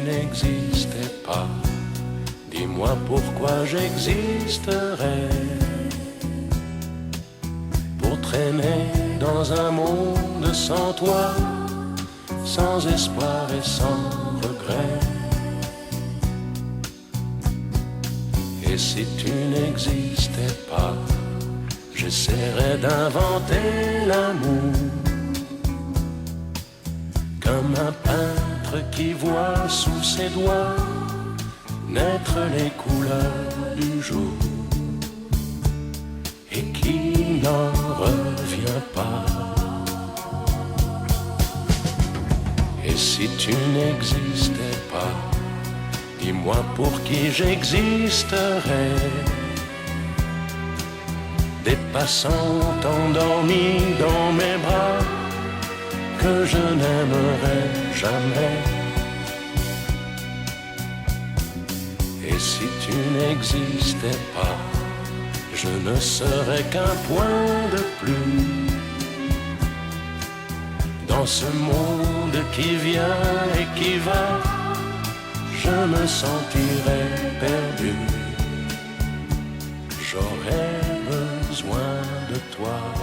n'existais pas, dis-moi pourquoi j'existerais. Pour traîner dans un monde sans toi, sans espoir et sans regret. Et si tu n'existais pas, j'essaierais d'inventer l'amour, comme un peintre qui voit sous ses doigts naître les couleurs du jour et qui n'en revient pas. Et si tu n'existais pas, dis-moi pour qui j'existerais. Des passants endormis dans mes bras que je n'aimerais jamais. Et si tu n'existais pas, je ne serais qu'un point de plus dans ce monde qui vient et qui va. Je me sentirais perdu. J'aurais besoin de toi.